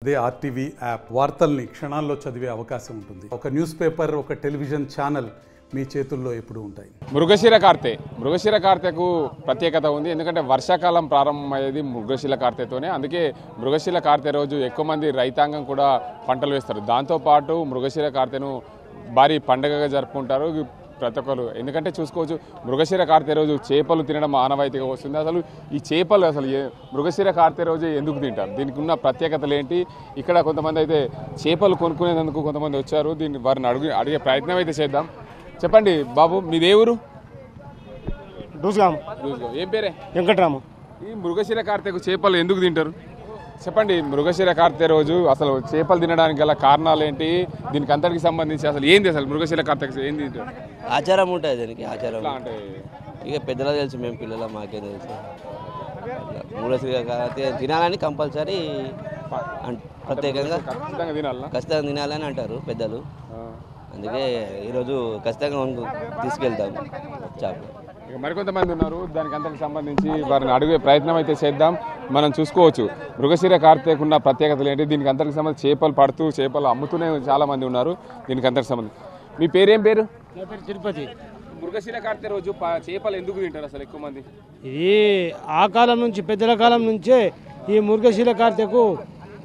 అదే RTV app వార్తల్ని క్షణాల్లో చదివే అవకాశం ఉంటుంది. ఒక న్యూస్ పేపర్, ఒక టెలివిజన్ ఛానల్ మీ చేతుల్లో ఎప్పుడూ ఉంటాయి. మృగశిర కార్తెకు ప్రత్యేకత ఉంది. ఎందుకంటే వర్షాకాలం ప్రారంభమయ్యేది మృగశిర కార్తెతోనే. అందుకే మృగశిర కార్తె రోజు ఎక్కువ మంది రైతాంగం కూడా పంటలు వేస్తారు. దాంతోపాటు మృగశిర కార్తెను భారీ పండుగగా జరుపుకుంటారు ప్రతి ఒక్కరు. ఎందుకంటే చూసుకోవచ్చు, మృగశిర కార్తె రోజు చేపలు తినడం ఆనవాయితీగా వస్తుంది. అసలు ఈ చేపలు మృగశిర కార్తె రోజు ఎందుకు తింటారు, దీనికి ఉన్న ప్రత్యేకతలు ఏంటి? ఇక్కడ కొంతమంది అయితే చేపలు కొనుక్కునేందుకు కొంతమంది వచ్చారు. వారిని అడిగే ప్రయత్నం అయితే చేద్దాం. చెప్పండి బాబు, మీదే ఊరు? దూసుగాం. ఏం పేరే? వెంకట్రాము. ఈ మృగశిర కార్తెకు చేపలు ఎందుకు తింటారు చెప్పండి. మృగశిర కార్తె రోజు అసలు చేపలు తినడానికి గల కారణాలు ఏంటి? దీనికి అంతటికి సంబంధించి అసలు ఏంది, అసలు మృగశిర కార్తెకు ఏంది తింటారు? ఆచారం ఉంటుంది దానికి. ఆచారం అంటే ఇక పెద్దలా తెలుసు, మేము పిల్లల మాకేం తెలుసు. మృగశిర కార్తె తినాలని కంపల్సరీ ప్రత్యేకంగా ఖచ్చితంగా తినాలని అంటారు పెద్దలు. అందుకే ఈరోజు ఖచ్చితంగా తీసుకెళ్తాం చేపలు. ఇక మరికొంతమంది ఉన్నారు, దానికి అంతకు సంబంధించి వారిని అడిగే ప్రయత్నం అయితే చేద్దాం. మనం చూసుకోవచ్చు మృగశిర కార్తెకున్న ప్రత్యేకతలు ఏంటి, దీనికి అంతకు సంబంధించి చేపలు పడుతూ చేపలు అమ్ముతూనే చాలా మంది ఉన్నారు. దీనికి అంతకు సంబంధించి మీ పేరేం పేరు? తిరుపతి. మృగశిర కార్తె రోజు చేపలు ఎందుకు తింటారు అసలు ఎక్కువ మంది? ఇది ఆ కాలం నుంచి, పెద్దల కాలం నుంచే ఈ మృగశిర కార్తెకు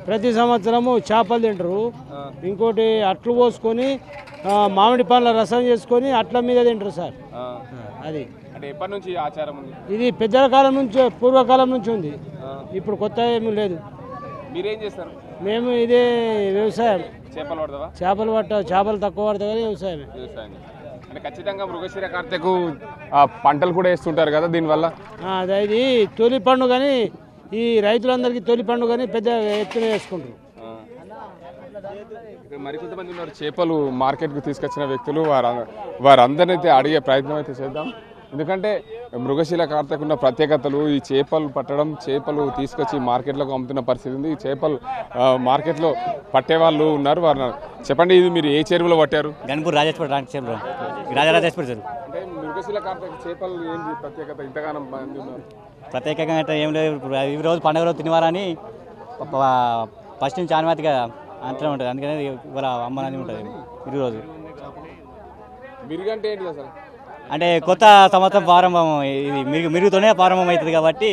ప్రతి సంవత్సరము చేపలు తింటారు. ఇంకోటి అట్లు పోసుకొని మామిడి పండ్ల రసం చేసుకొని అట్ల మీద తింటారు సార్. అది అంటే ఎప్పటి నుంచి ఆచారం ఉంది? ఇది పెద్దల కాలం నుంచి, పూర్వకాలం నుంచి ఉంది. ఇప్పుడు కొత్త ఏమీ లేదు. మీరేం చేస్తారు? మేము ఇదే వ్యవసాయం. చేపలు పడతావా? చేపలు తక్కువ పడతా కానీ వ్యవసాయం. అంటే ఖచ్చితంగా మృగశిర కార్తెకు పంటలు కూడా వేస్తుంటారు కదా దీనివల్ల. ఇది తొలి పండుగని, ఈ రైతులందరికీ తొలి పండుగని పెద్ద ఎత్తున వేసుకుంటారు. మరికొంతమంది ఉన్నారు చేపలు మార్కెట్కు తీసుకొచ్చిన వ్యక్తులు, వారందరినీ అయితే అడిగే ప్రయత్నం అయితే చేద్దాం. ఎందుకంటే మృగశిర కార్తెకున్న ప్రత్యేకతలు, ఈ చేపలు పట్టడం, చేపలు తీసుకొచ్చి మార్కెట్లోకి అమ్ముతున్న పరిస్థితి ఉంది. ఈ చేపలు మార్కెట్లో పట్టేవాళ్ళు ఉన్నారు. వారు చెప్పండి, ఇది మీరు ఏ చెరువులో పట్టారు? గణపూర్ రాజరాజేశ్వరి చెరువు. అంటే మృగశిర కార్తెకు చేపలు ఏంటి ప్రత్యేకత? ఇంతగానం మంది ఉన్నారు. ప్రత్యేకంగా అంటే ఏం లేదు. ఈ రోజు పండుగ రోజు తినవారని ఫస్ట్ నుంచి ఆనవాయితీగా అంతనే ఉంటుంది. అందుకని ఇవాళ అమ్మని ఉంటుంది ఈరోజు. మిరుగంటే ఏంటి అసలు? అంటే కొత్త సంవత్సరం ప్రారంభం, ఇది మిరుగుతోనే ప్రారంభం అవుతుంది కాబట్టి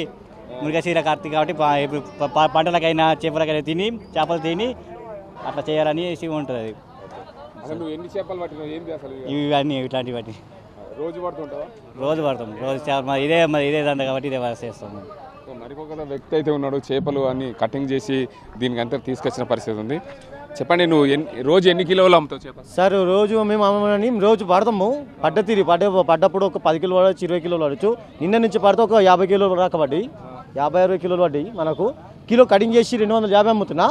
మృగశిర కార్తె కాబట్టి ఇప్పుడు పంటలకైనా చేపలకైనా చేపలు తిని అట్లా చేయాలని ఉంటుంది. అసలు ఎన్ని చేపలు పట్టినావు? ఏంటి అసలు ఇవన్నీ ఇట్లాంటివన్నీ రోజు పడుతుంటావా? రోజు పడతాం. రోజు ఇదే దండ కాబట్టి ఇదే చేస్తాము. మరికొక వ్యక్తి అయితే ఉన్నాడు, చేపలు అన్ని కటింగ్ చేసి దీనికి అంతా తీసుకొచ్చిన పరిస్థితి ఉంది. చెప్పండి, నువ్వు రోజు ఎన్ని కిలోలు అమ్ముతావు చేపలు? సార్ రోజు మేము అమ్మని రోజు పడతాము. పడ్డప్పుడు ఒక 10 కిలోలు పడవచ్చు, 20 కిలోలు పడవచ్చు. నిన్న నుంచి పడితే ఒక 50 కిలోలు దాకా పడ్డాయి, 50-60 కిలోలు పడ్డాయి. మనకు కిలో కటింగ్ చేసి 250 అమ్ముతున్నా.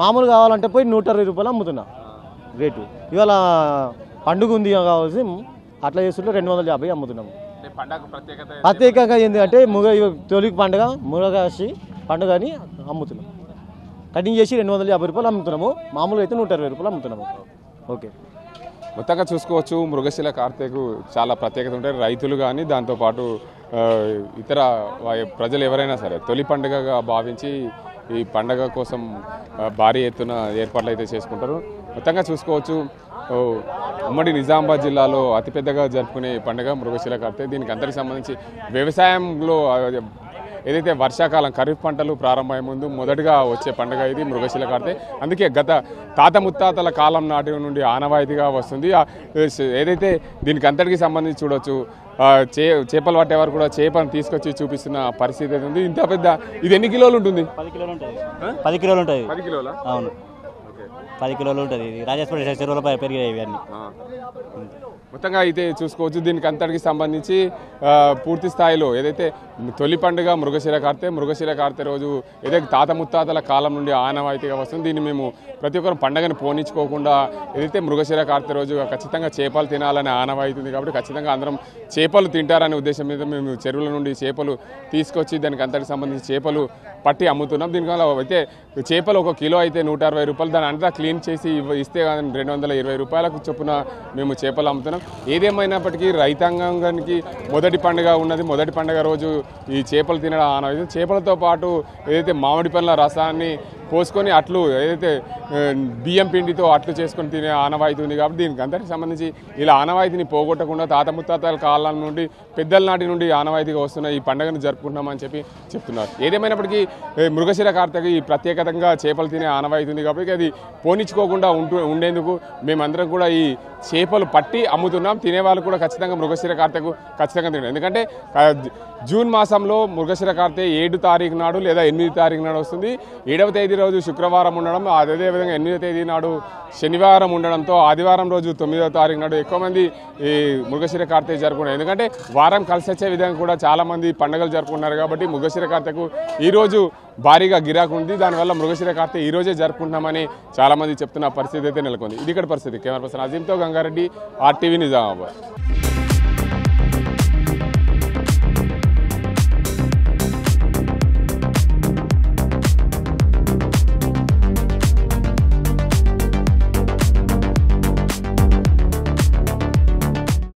మామూలు కావాలంటే పోయి 160 రూపాయలు అమ్ముతున్నా రేటు. ఇవాళ పండుగ ఉంది కావచ్చు, అట్లా చేస్తుంటే 250 అమ్ముతున్నాము. ప్రత్యేకంగా ఏంటంటే తొలి పండుగ మృగశిర పండుగ అని అమ్ముతున్నాం. కటింగ్ చేసి 250 రూపాయలు అమ్ముతున్నాము. మామూలుగా అయితే 120 రూపాయలు అమ్ముతున్నాము. ఓకే, మొత్తంగా చూసుకోవచ్చు మృగశిర కార్తెకు చాలా ప్రత్యేకత ఉంటాయి. రైతులు కానీ దాంతోపాటు ఇతర ప్రజలు ఎవరైనా సరే తొలి పండుగగా భావించి ఈ పండుగ కోసం భారీ ఎత్తున ఏర్పాట్లు అయితే చేసుకుంటారు. మొత్తంగా చూసుకోవచ్చు ఉమ్మడి నిజామాబాద్ జిల్లాలో అతిపెద్దగా జరుపుకునే పండుగ మృగశిర కార్తె. దీనికి అందరికి సంబంధించి వ్యవసాయంలో ఏదైతే వర్షాకాలం ఖరీఫ్ పంటలు ప్రారంభమయ్యే ముందు మొదటగా వచ్చే పండుగ ఇది మృగశిర కార్తె. అందుకే గత తాత ముత్తాతల కాలం నాటి నుండి ఆనవాయితీగా వస్తుంది. ఏదైతే దీనికి అంతటికి సంబంధించి చూడవచ్చు, చేపలు పట్టేవారు కూడా చేపను తీసుకొచ్చి చూపిస్తున్న పరిస్థితి అయితే ఉంది. ఇంత పెద్ద ఇది ఎన్ని కిలోలు ఉంటుంది? 10 కిలోలు ఉంటుంది. 10 కిలోలు ఉంటుంది. 10 కిలోలా? అవును, 10 కిలోలు ఉంటుంది. ఇది రాజేశ్వరి చెరువులపై పెరిగాయి ఇవన్నీ. మొత్తంగా అయితే చూసుకోవచ్చు దీనికి అంతటికి సంబంధించి పూర్తి స్థాయిలో ఏదైతే తొలి పండుగ మృగశిర కార్తె రోజు ఏదైతే తాత ముత్తాతల కాలం నుండి ఆనవాయితీగా వస్తుంది. దీన్ని మేము ప్రతి ఒక్కరు పండుగను పోనించుకోకుండా ఏదైతే మృగశిర కార్తె రోజు ఖచ్చితంగా చేపలు తినాలని ఆనవాయితీ ఉంది కాబట్టి ఖచ్చితంగా అందరం చేపలు తింటారనే ఉద్దేశం మీద మేము చెరువుల నుండి చేపలు తీసుకొచ్చి దానికి అంతటికి సంబంధించి చేపలు పట్టి అమ్ముతున్నాం. దీనివల్ల అయితే చేపలు 1 కిలో అయితే 160 రూపాయలు, దాని అంతా క్లీన్ చేసి ఇస్తే 220 రూపాయలకు చొప్పున మేము చేపలు అమ్ముతున్నాం. ఏదేమైనప్పటికీ రైతాంగానికి మొదటి పండుగ ఉన్నది. మొదటి పండుగ రోజు ఈ చేపలు తినడం ఆనవాయితీ. చేపలతో పాటు ఏదైతే మామిడి పండ్ల రసాన్ని పోసుకొని అట్లు ఏదైతే బియ్యం పిండితో అట్లు చేసుకొని తినే ఆనవాయితీ ఉంది కాబట్టి దీనికి అందరికి సంబంధించి ఇలా ఆనవాయితీని పోగొట్టకుండా తాత ముత్తాతల కాలం నుండి పెద్దల నాటి నుండి ఆనవాయితీగా వస్తున్న ఈ పండుగను జరుపుకుంటున్నామని చెప్పి చెప్తున్నారు. ఏదేమైనప్పటికీ మృగశిర కార్తెకు ఈ ప్రత్యేకంగా చేపలు తినే ఆనవాయితీ ఉంది కాబట్టి అది పోనిచ్చుకోకుండా ఉండేందుకు మేమందరం కూడా ఈ చేపలు పట్టి అమ్ముతున్నాం. తినేవాళ్ళు కూడా ఖచ్చితంగా మృగశిర కార్తెకు ఖచ్చితంగా తింటారు. ఎందుకంటే జూన్ మాసంలో మృగశిర కార్తె 7 తారీఖు నాడు లేదా 8 తారీఖు నాడు వస్తుంది. 7వ తేదీ రోజు శుక్రవారం ఉండడం, అదేవిధంగా 8వ తేదీ నాడు శనివారం ఉండడంతో ఆదివారం రోజు 9వ తారీఖు నాడు ఎక్కువ మంది ఈ మృగశిర కార్తె జరుపుకున్నారు. ఎందుకంటే వారం కలిసి వచ్చే విధంగా కూడా చాలామంది పండుగలు జరుపుకున్నారు కాబట్టి మృగశిర కార్తెకు ఈరోజు భారీగా గిరాకు ఉంది. దానివల్ల మృగశిర కార్తె ఈరోజే జరుపుకుంటున్నామని చాలామంది చెప్తున్న పరిస్థితి అయితే నెలకొంది. ఇది ఇక్కడ పరిస్థితి. కెమెరా పర్సన్ అజీంతో గంగారెడ్డి, RTV నిజామాబాద్.